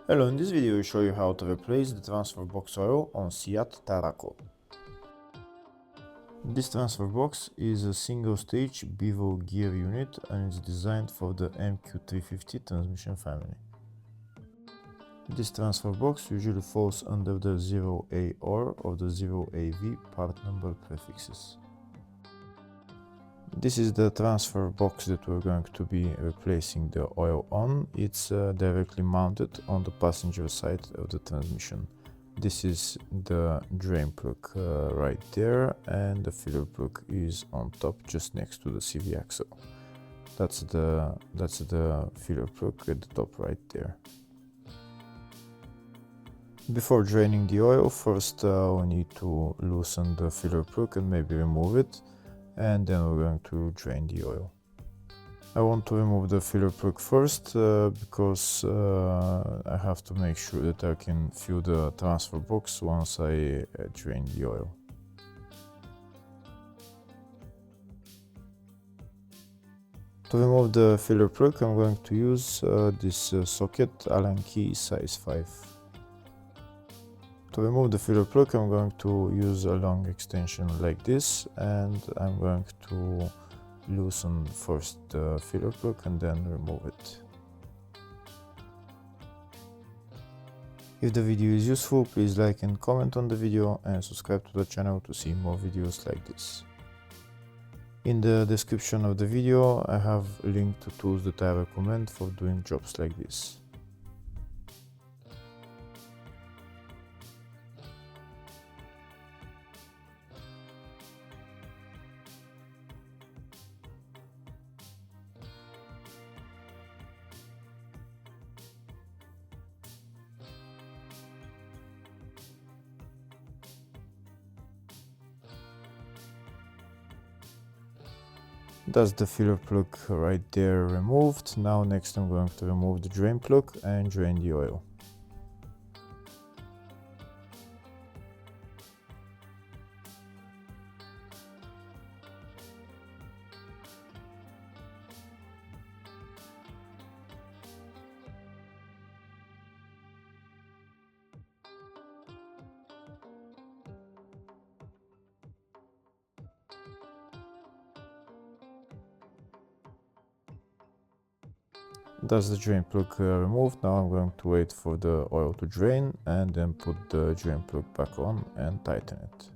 Hello, in this video I show you how to replace the transfer box oil on Seat Tarraco. This transfer box is a single stage bevel gear unit and it's designed for the MQ350 transmission family. This transfer box usually falls under the 0AR or the 0AV part number prefixes. This is the transfer box that we're going to be replacing the oil on. It's directly mounted on the passenger side of the transmission. This is the drain plug right there, and the filler plug is on top just next to the CV axle. That's the filler plug at the top right there. Before draining the oil, first we need to loosen the filler plug and maybe remove it. And then we're going to drain the oil. I want to remove the filler plug first because I have to make sure that I can fill the transfer box once I drain the oil. To remove the filler plug, I'm going to use this socket Allen key size 5. To remove the filler plug, I'm going to use a long extension like this, and I'm going to loosen first the filler plug and then remove it. If the video is useful, please like and comment on the video and subscribe to the channel to see more videos like this. In the description of the video, I have a link to tools that I recommend for doing jobs like this. That's the filler plug right there removed. Now next I'm going to remove the drain plug and drain the oil. That's the drain plug removed. Now I'm going to wait for the oil to drain and then put the drain plug back on and tighten it.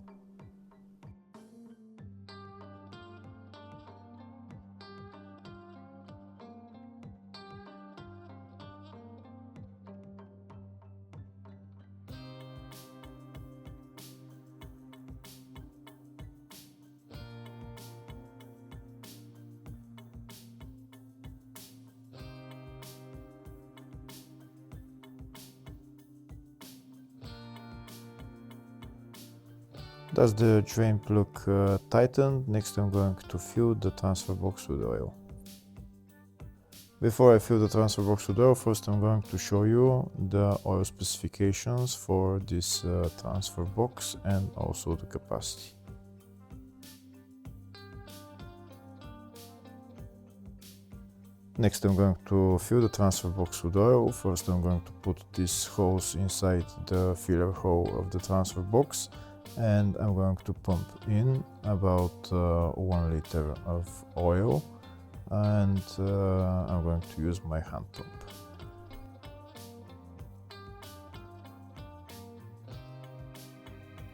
That's the drain plug tightened. Next I'm going to fill the transfer box with oil. Before I fill the transfer box with oil, first I'm going to show you the oil specifications for this transfer box and also the capacity. Next I'm going to fill the transfer box with oil. First I'm going to put this hose inside the filler hole of the transfer box, and I'm going to pump in about 1 liter of oil, and I'm going to use my hand pump.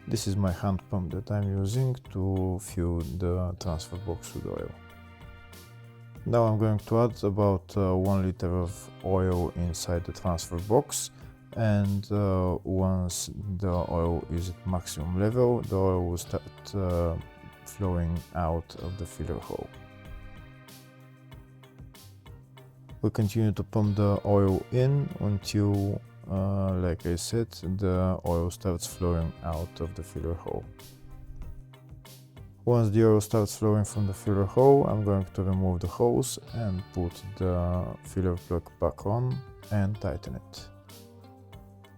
This is my hand pump that I'm using to fill the transfer box with oil. Now I'm going to add about 1 liter of oil inside the transfer box, and once the oil is at maximum level, the oil will start flowing out of the filler hole. We continue to pump the oil in until, like I said, the oil starts flowing out of the filler hole. Once the oil starts flowing from the filler hole, I'm going to remove the hose and put the filler plug back on and tighten it.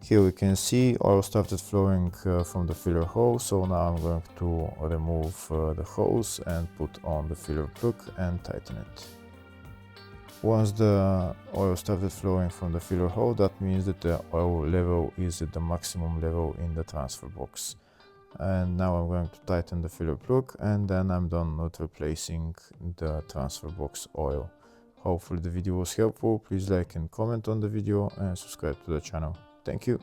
Here we can see oil started flowing from the filler hole, so now I'm going to remove the hose and put on the filler plug and tighten it. Once the oil started flowing from the filler hole, that means that the oil level is at the maximum level in the transfer box. And now I'm going to tighten the filler plug, and then I'm done with replacing the transfer box oil. Hopefully the video was helpful. Please like and comment on the video and subscribe to the channel. Thank you.